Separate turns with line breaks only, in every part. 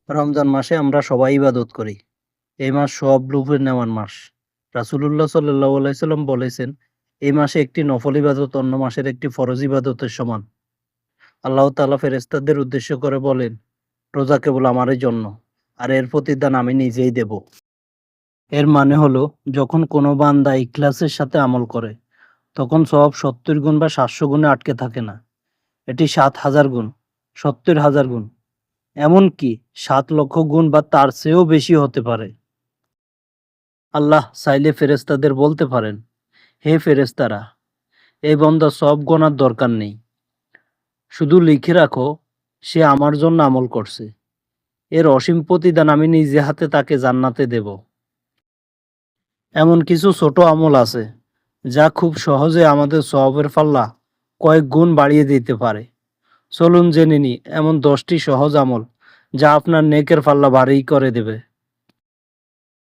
রমজান মাসে আমরা সবাই ইবাদত করি। এই মাস সব লুফে নেওয়ার মাস। রাসূলুল্লাহ সাল্লাল্লাহু আলাইহি সাল্লাম বলেছেন, এই মাসে একটি নফল ইবাদত অন্য মাসের একটি ফরজ ইবাদতের সমান। আল্লাহ তাআলা ফেরেশতাদের উদ্দেশ্য করে বলেন, রোজা কেবল আমারই জন্য, আর এর প্রতিদান আমি নিজেই দেব। এর মানে হলো, যখন কোনো বান্দা ইখলাসের সাথে আমল করে, তখন সওয়াব ৭০ গুণ বা ৭০০ গুণে আটকে থাকে না। এটি ৭,০০০ গুণ, ৭০,০০০ গুণ, এমনকি ৭,০০,০০০ গুণ বা তার চেয়েও বেশি হতে পারে। আল্লাহ চাইলে ফেরেশতাদের বলতে পারেন, হে ফেরেশতারা, এই বান্দা সব গোনার দরকার নেই, শুধু লিখে রাখো সে আমার জন্য আমল করছে, এর অসীম প্রতিদান আমি নিজে হাতে তাকে জান্নাতে দেব। এমন কিছু ছোট আমল আছে যা খুব সহজে আমাদের সওয়াবের পাল্লা কয়েক গুণ বাড়িয়ে দিতে পারে। চলুন জেনে নিই এমন 10টি সহজ আমল যা আপনার নেকের পাল্লা ভারী করে দেবে।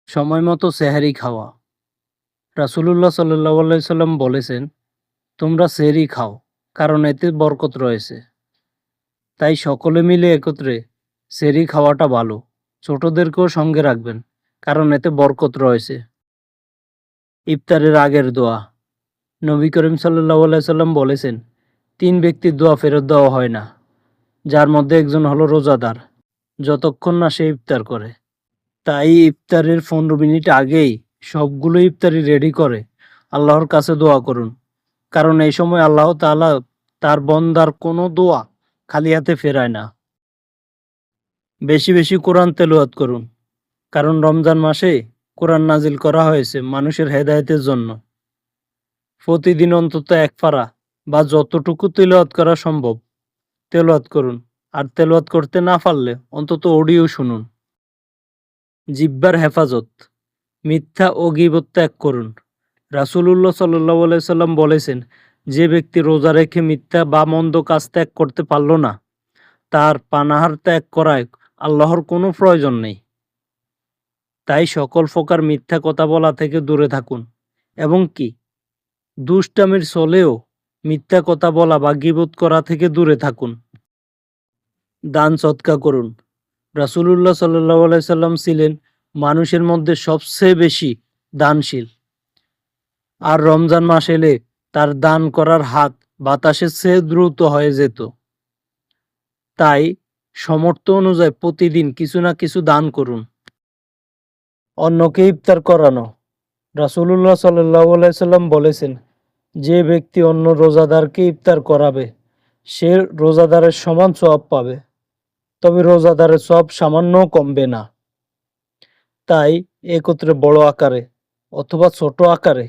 সময় মতো সেহরি খাওয়া। রাসূলুল্লাহ সাল্লাল্লাহু আলাইহি সাল্লাম বলেছেন, তোমরা সেহরি খাও, কারণ এতে বরকত রয়েছে। তাই সকলে মিলে একত্রে সেহরি খাওয়াটা ভালো। ছোটদেরকেও সঙ্গে রাখবেন, কারণ এতে বরকত রয়েছে। ইফতারের আগের দোয়া। নবী করিম সাল্লাল্লাহু আলাইহি সাল্লাম বলেছেন, 3 ব্যক্তির দোয়া ফেরত দেওয়া হয় না, যার মধ্যে একজন হলো রোজাদার, যতক্ষণ না সে ইফতার করে। তাই ইফতারের 15 মিনিট আগেই সবগুলো ইফতারি রেডি করে আল্লাহর কাছে দোয়া করুন, কারণ এই সময় আল্লাহ তাআলা তার বান্দার কোনো দোয়া খালি হাতে ফেরায় না। বেশি বেশি কোরআন তেলাওয়াত করুন, কারণ রমজান মাসে কোরআন নাজিল করা হয়েছে মানুষের হেদায়েতের জন্য। প্রতিদিন অন্তত এক পারা বা যতটুকু তেলাওয়াত করা সম্ভব তেলাওয়াত করুন, আর তেলাওয়াত করতে না পারলে অন্তত অডিও শুনুন। জিহ্বার হেফাজত। মিথ্যা ও গীবত ত্যাগ করুন। রাসূলুল্লাহ সাল্লাল্লাহু আলাইহি সাল্লাম বলেছেন, যে ব্যক্তি রোজা রেখে মিথ্যা বা মন্দ কাজ ত্যাগ করতে পারল না, তার পানাহার ত্যাগ করায় আল্লাহর কোনো প্রয়োজন নেই। তাই সকল প্রকার মিথ্যা কথা বলা থেকে দূরে থাকুন, এবং কি দুষ্টামির ছলেও মিথ্যা কথা বলা বা গীবত করা থেকে দূরে থাকুন। দান সদকা করুন। রাসূলুল্লাহ সাল্লাল্লাহু আলাইহি সাল্লাম ছিলেন মানুষের মধ্যে সবচেয়ে বেশি দানশীল, আর রমজান মাস এলে তার দান করার হাত বাতাসের চেয়ে দ্রুত হয়ে যেত। তাই সামর্থ্য অনুযায়ী প্রতিদিন কিছু না কিছু দান করুন। অন্যকে ইফতার করানো। রাসূলুল্লাহ সাল্লাল্লাহু আলাইহি সাল্লাম বলেছেন, যে ব্যক্তি অন্য রোজাদারকে ইফতার করাবে সে রোজাদারের সমান সওয়াব পাবে, তবে রোজাদারের সওয়াব সামান্যও কমবে না। তাই একত্রে বড় আকারে অথবা ছোট আকারে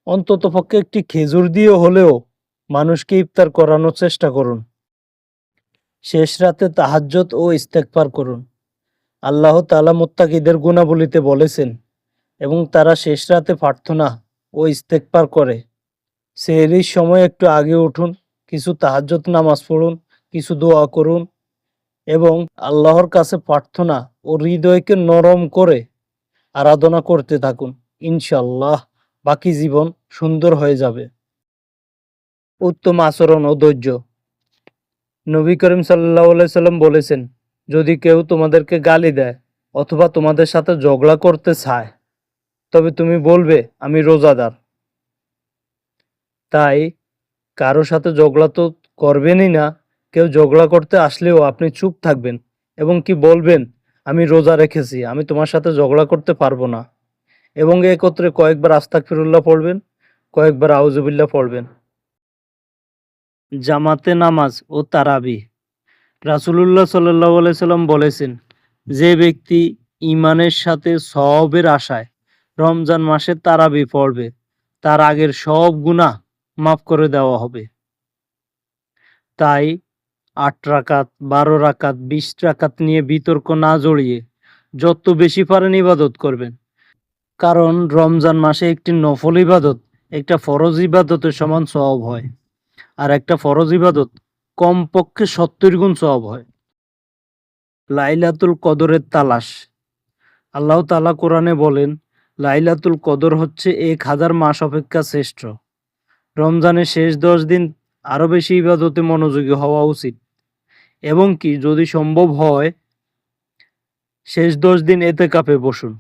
অন্ততপক্ষে একটি খেজুর দিয়ে হলেও মানুষকে ইফতার করানোর চেষ্টা করুন। শেষ রাতে তাহাজ্জুদ ও ইস্তেগফার করুন। আল্লাহ তাআলা মুত্তাকিদের গুণাবলীতে বলেছেন, এবং তারা শেষ রাতে প্রার্থনা ও ইস্তেগফার করে। সেহরির সময় একটু আগে উঠুন, কিছু তাহাজ্জুদ নামাজ পড়ুন, কিছু দোয়া করুন, এবং আল্লাহর কাছে প্রার্থনা ও হৃদয়কে নরম করে আরাধনা করতে থাকুন। ইনশাআল্লাহ বাকি জীবন সুন্দর হয়ে যাবে। উত্তম আচরণ ও ধৈর্য। নবী করিম সাল্লাল্লাহু আলাইহি সাল্লাম বলেছেন, যদি কেউ তোমাদেরকে গালি দেয় অথবা তোমাদের সাথে ঝগড়া করতে চায়, তবে তুমি বলবে, আমি রোজাদার। তাই কারো সাথে ঝগড়া তো করবেনই না। কেউ ঝগড়া করতে আসলেও আপনি চুপ থাকবেন এবং কি বলবেন, আমি রোজা রেখেছি, আমি তোমার সাথে ঝগড়া করতে পারবো না। এবং একত্রে কয়েকবার আস্তাগফিরুল্লাহ পড়বেন, কয়েকবার আউযুবিল্লাহ পড়বেন। জামাতে নামাজ ও তারাবি। রাসূলুল্লাহ সাল্লাল্লাহু আলাইহি সাল্লাম বলেছেন, যে ব্যক্তি ঈমানের সাথে সওয়াবের আশায় রমজান মাসে তারাবি পড়বে, তার আগের সব গুনাহ মাফ করে দেওয়া হবে। তাই 8 রাকাত, 12 রাকাত, 20 রাকাত নিয়ে বিতর্ক না জড়িয়ে যত বেশি পারেন ইবাদত করবেন, কারণ রমজান মাসে একটি নফল ইবাদত একটা ফরজ ইবাদতের সমান সওয়াব হয়, আর একটা ফরজ ইবাদত কমপক্ষে 70 গুণ সওয়াব হয়। লাইলাতুল কদরের তালাশ। আল্লাহ তাআলা কোরআনে বলেন, লাইলাতুল কদর হচ্ছে 1000 মাস অপেক্ষা শ্রেষ্ঠ। রমজানের শেষ 10 দিন আরো বেশি ইবাদতে মনোযোগী হওয়া উচিত, এবং কি যদি সম্ভব হয় শেষ 10 দিন এতেকাফে বসুন।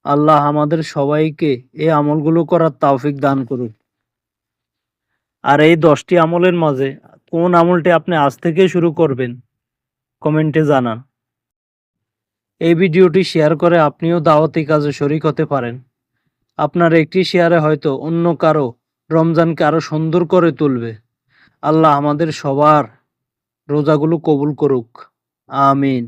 আল্লাহ আমাদের সবাইকে এই আমলগুলো করার তৌফিক দান করুন। আর এই 10টি আমলের মাঝে কোন আমলটি আপনি আজ থেকে শুরু করবেন কমেন্টে জানান। এই ভিডিওটি শেয়ার করে আপনিও দাওয়াতি কাজে শরিক হতে পারেন। আপনার একটি শেয়ারে হয়তো অন্য কারো রমজানকে আরো সুন্দর করে তুলবে। আল্লাহ আমাদের সবার রোজাগুলো কবুল করুক। আমিন।